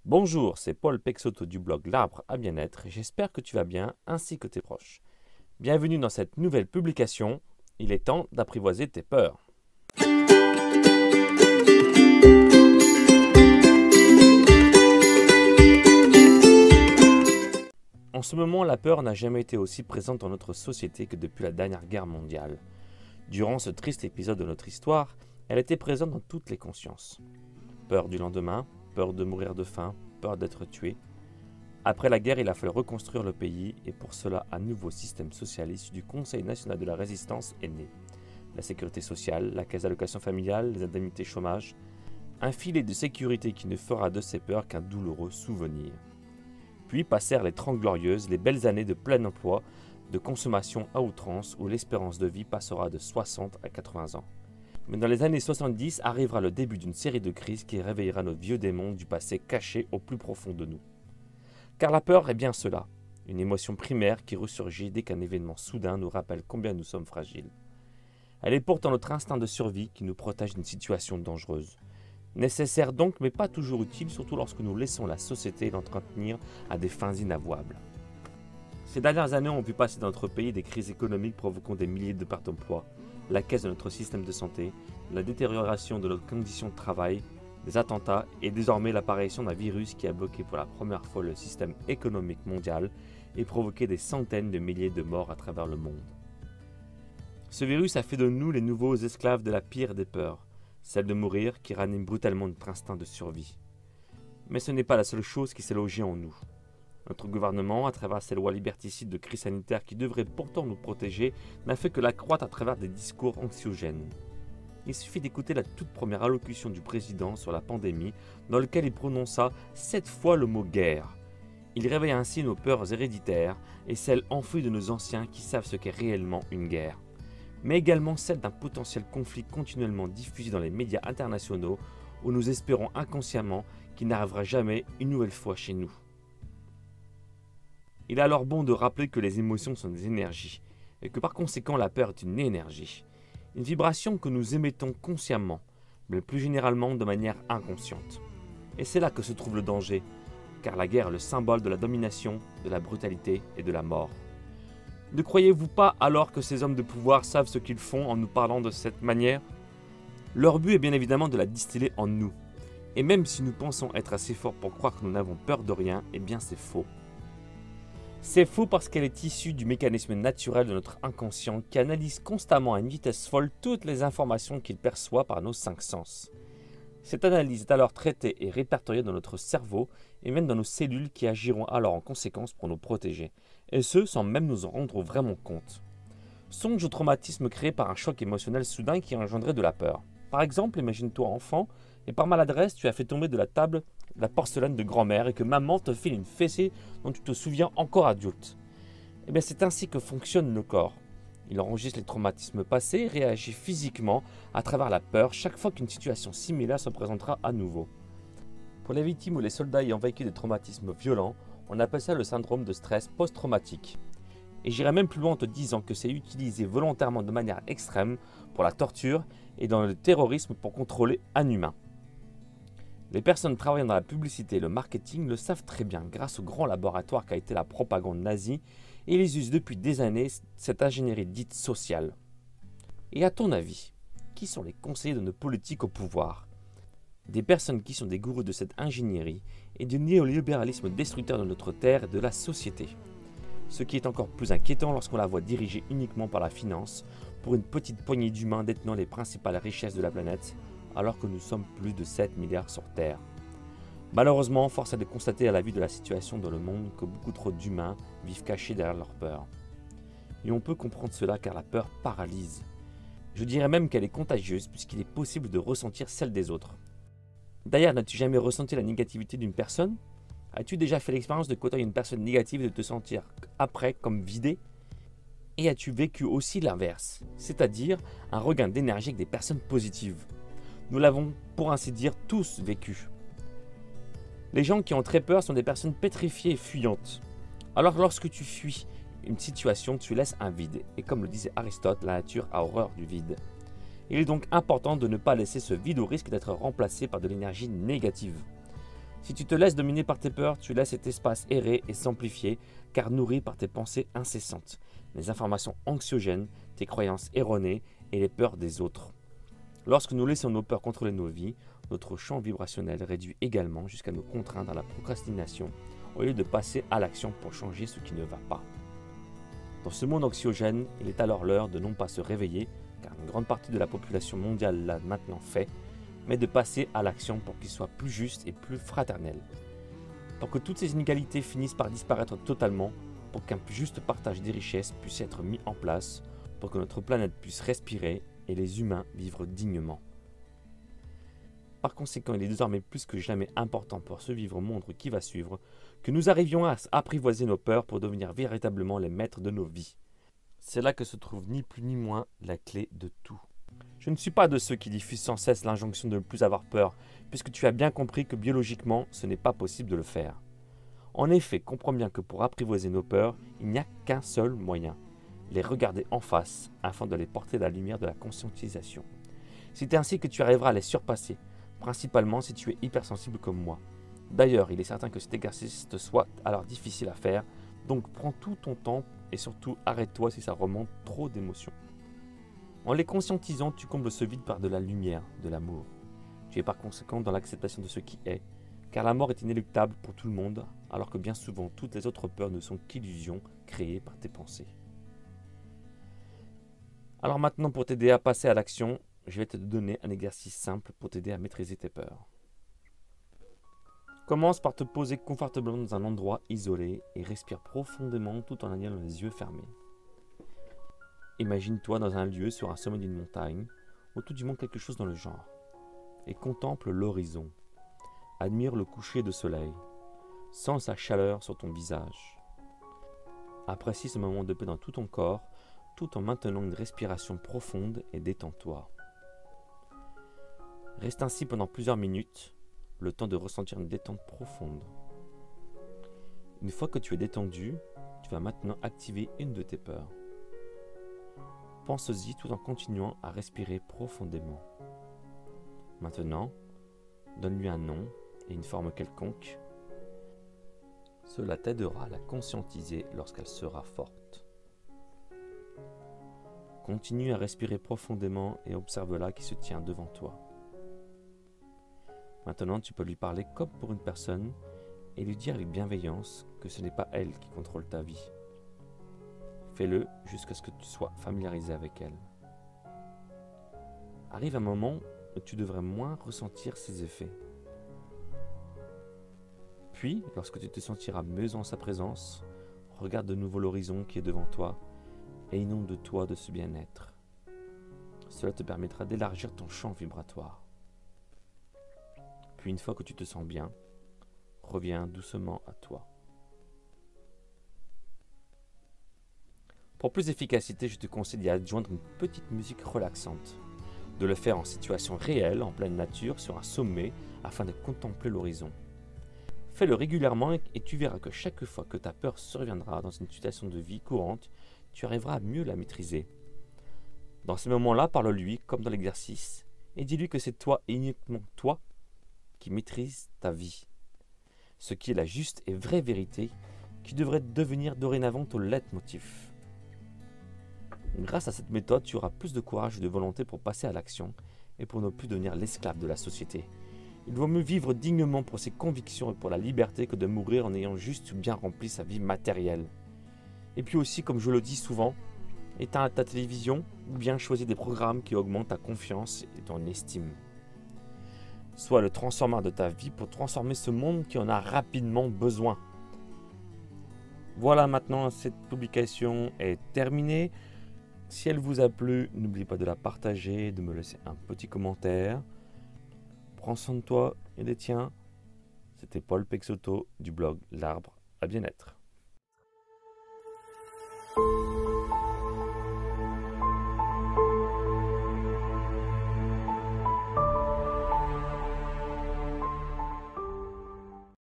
Bonjour, c'est Paul Pexotto du blog L'Arbre à Bien-être et j'espère que tu vas bien ainsi que tes proches. Bienvenue dans cette nouvelle publication, il est temps d'apprivoiser tes peurs. En ce moment, la peur n'a jamais été aussi présente dans notre société que depuis la dernière guerre mondiale. Durant ce triste épisode de notre histoire, elle était présente dans toutes les consciences. Peur du lendemain, peur de mourir de faim, peur d'être tué. Après la guerre, il a fallu reconstruire le pays et pour cela, un nouveau système social issu du Conseil national de la résistance est né. La sécurité sociale, la caisse d'allocation familiale, les indemnités chômage, un filet de sécurité qui ne fera de ces peurs qu'un douloureux souvenir. Puis passèrent les 30 glorieuses, les belles années de plein emploi, de consommation à outrance où l'espérance de vie passera de 60 à 80 ans. Mais dans les années 70 arrivera le début d'une série de crises qui réveillera nos vieux démons du passé cachés au plus profond de nous. Car la peur est bien cela, une émotion primaire qui ressurgit dès qu'un événement soudain nous rappelle combien nous sommes fragiles. Elle est pourtant notre instinct de survie qui nous protège d'une situation dangereuse. Nécessaire donc, mais pas toujours utile, surtout lorsque nous laissons la société l'entretenir à des fins inavouables. Ces dernières années ont vu passer dans notre pays des crises économiques provoquant des milliers de pertes d'emplois, la caisse de notre système de santé, la détérioration de nos conditions de travail, des attentats et désormais l'apparition d'un virus qui a bloqué pour la première fois le système économique mondial et provoqué des centaines de milliers de morts à travers le monde. Ce virus a fait de nous les nouveaux esclaves de la pire des peurs, celle de mourir qui ranime brutalement notre instinct de survie. Mais ce n'est pas la seule chose qui s'est logée en nous. Notre gouvernement, à travers ses lois liberticides de crise sanitaire qui devraient pourtant nous protéger, n'a fait que l'accroître à travers des discours anxiogènes. Il suffit d'écouter la toute première allocution du président sur la pandémie, dans laquelle il prononça 7 fois le mot « guerre ». Il réveille ainsi nos peurs héréditaires et celles enfouies de nos anciens qui savent ce qu'est réellement une guerre. Mais également celle d'un potentiel conflit continuellement diffusé dans les médias internationaux où nous espérons inconsciemment qu'il n'arrivera jamais une nouvelle fois chez nous. Il est alors bon de rappeler que les émotions sont des énergies et que par conséquent la peur est une énergie, une vibration que nous émettons consciemment, mais plus généralement de manière inconsciente. Et c'est là que se trouve le danger, car la guerre est le symbole de la domination, de la brutalité et de la mort. Ne croyez-vous pas alors que ces hommes de pouvoir savent ce qu'ils font en nous parlant de cette manière? Leur but est bien évidemment de la distiller en nous. Et même si nous pensons être assez forts pour croire que nous n'avons peur de rien, eh bien c'est faux. C'est faux parce qu'elle est issue du mécanisme naturel de notre inconscient qui analyse constamment à une vitesse folle toutes les informations qu'il perçoit par nos 5 sens. Cette analyse est alors traitée et répertoriée dans notre cerveau et même dans nos cellules qui agiront alors en conséquence pour nous protéger, et ce sans même nous en rendre vraiment compte. Songe au traumatisme créé par un choc émotionnel soudain qui engendrait de la peur. Par exemple, imagine-toi enfant et par maladresse tu as fait tomber de la table la porcelaine de grand-mère et que maman te file une fessée dont tu te souviens encore adulte. Eh bien c'est ainsi que fonctionnent nos corps. Il enregistre les traumatismes passés et réagit physiquement à travers la peur chaque fois qu'une situation similaire se présentera à nouveau. Pour les victimes ou les soldats ayant vécu des traumatismes violents, on appelle ça le syndrome de stress post-traumatique. Et j'irai même plus loin en te disant que c'est utilisé volontairement de manière extrême pour la torture et dans le terrorisme pour contrôler un humain. Les personnes travaillant dans la publicité et le marketing le savent très bien grâce au grand laboratoire qu'a été la propagande nazie et ils usent depuis des années cette ingénierie dite sociale. Et à ton avis, qui sont les conseillers de nos politiques au pouvoir? Des personnes qui sont des gourous de cette ingénierie et du néolibéralisme destructeur de notre terre et de la société. Ce qui est encore plus inquiétant lorsqu'on la voit dirigée uniquement par la finance pour une petite poignée d'humains détenant les principales richesses de la planète, alors que nous sommes plus de 7 milliards sur Terre. Malheureusement, force est de constater à la vue de la situation dans le monde que beaucoup trop d'humains vivent cachés derrière leur peur. Et on peut comprendre cela car la peur paralyse. Je dirais même qu'elle est contagieuse puisqu'il est possible de ressentir celle des autres. D'ailleurs, n'as-tu jamais ressenti la négativité d'une personne? As-tu déjà fait l'expérience de côtoyer une personne négative et de te sentir après comme vidé? Et as-tu vécu aussi l'inverse, c'est-à-dire un regain d'énergie avec des personnes positives? Nous l'avons pour ainsi dire tous vécu. Les gens qui ont très peur sont des personnes pétrifiées et fuyantes. Alors lorsque tu fuis une situation, tu laisses un vide. Et comme le disait Aristote, la nature a horreur du vide. Il est donc important de ne pas laisser ce vide au risque d'être remplacé par de l'énergie négative. Si tu te laisses dominer par tes peurs, tu laisses cet espace errer et s'amplifier, car nourri par tes pensées incessantes, les informations anxiogènes, tes croyances erronées et les peurs des autres. Lorsque nous laissons nos peurs contrôler nos vies, notre champ vibrationnel réduit également jusqu'à nous contraindre à la procrastination au lieu de passer à l'action pour changer ce qui ne va pas. Dans ce monde anxiogène, il est alors l'heure de non pas se réveiller, car une grande partie de la population mondiale l'a maintenant fait, mais de passer à l'action pour qu'il soit plus juste et plus fraternel. Pour que toutes ces inégalités finissent par disparaître totalement, pour qu'un plus juste partage des richesses puisse être mis en place, pour que notre planète puisse respirer et les humains vivre dignement. Par conséquent, il est désormais plus que jamais important pour ce vivre monde qui va suivre, que nous arrivions à apprivoiser nos peurs pour devenir véritablement les maîtres de nos vies. C'est là que se trouve ni plus ni moins la clé de tout. Je ne suis pas de ceux qui diffusent sans cesse l'injonction de ne plus avoir peur, puisque tu as bien compris que biologiquement, ce n'est pas possible de le faire. En effet, comprends bien que pour apprivoiser nos peurs, il n'y a qu'un seul moyen, les regarder en face, afin de les porter à la lumière de la conscientisation. C'est ainsi que tu arriveras à les surpasser, principalement si tu es hypersensible comme moi. D'ailleurs, il est certain que cet exercice te soit alors difficile à faire, donc prends tout ton temps et surtout arrête-toi si ça remonte trop d'émotions. En les conscientisant, tu combles ce vide par de la lumière, de l'amour. Tu es par conséquent dans l'acceptation de ce qui est, car la mort est inéluctable pour tout le monde, alors que bien souvent toutes les autres peurs ne sont qu'illusions créées par tes pensées. Alors maintenant, pour t'aider à passer à l'action, je vais te donner un exercice simple pour t'aider à maîtriser tes peurs. Commence par te poser confortablement dans un endroit isolé et respire profondément tout en ayant les yeux fermés. Imagine-toi dans un lieu sur un sommet d'une montagne, ou tout du moins quelque chose dans le genre, et contemple l'horizon. Admire le coucher de soleil. Sens sa chaleur sur ton visage. Apprécie ce moment de paix dans tout ton corps, tout en maintenant une respiration profonde et détends-toi. Reste ainsi pendant plusieurs minutes, le temps de ressentir une détente profonde. Une fois que tu es détendu, tu vas maintenant activer une de tes peurs. Pense-y tout en continuant à respirer profondément. Maintenant, donne-lui un nom et une forme quelconque. Cela t'aidera à la conscientiser lorsqu'elle sera forte. Continue à respirer profondément et observe-la qui se tient devant toi. Maintenant, tu peux lui parler comme pour une personne et lui dire avec bienveillance que ce n'est pas elle qui contrôle ta vie. Fais-le jusqu'à ce que tu sois familiarisé avec elle. Arrive un moment où tu devrais moins ressentir ses effets. Puis, lorsque tu te sentiras mieux en sa présence, regarde de nouveau l'horizon qui est devant toi et inonde de toi de ce bien-être. Cela te permettra d'élargir ton champ vibratoire. Puis une fois que tu te sens bien, reviens doucement à toi. Pour plus d'efficacité, je te conseille d'y adjoindre une petite musique relaxante, de le faire en situation réelle, en pleine nature, sur un sommet, afin de contempler l'horizon. Fais-le régulièrement et tu verras que chaque fois que ta peur surviendra dans une situation de vie courante, tu arriveras à mieux la maîtriser. Dans ces moments-là, parle-lui, comme dans l'exercice, et dis-lui que c'est toi et uniquement toi qui maîtrise ta vie. Ce qui est la juste et vraie vérité qui devrait devenir dorénavant ton leitmotiv. Grâce à cette méthode, tu auras plus de courage et de volonté pour passer à l'action et pour ne plus devenir l'esclave de la société. Il vaut mieux vivre dignement pour ses convictions et pour la liberté que de mourir en ayant juste bien rempli sa vie matérielle. Et puis aussi, comme je le dis souvent, éteins ta télévision ou bien choisis des programmes qui augmentent ta confiance et ton estime. Sois le transformateur de ta vie pour transformer ce monde qui en a rapidement besoin. Voilà, maintenant cette publication est terminée. Si elle vous a plu, n'oubliez pas de la partager, de me laisser un petit commentaire. Prends soin de toi et des tiens. C'était Paul Peixoto du blog L'Arbre à bien-être.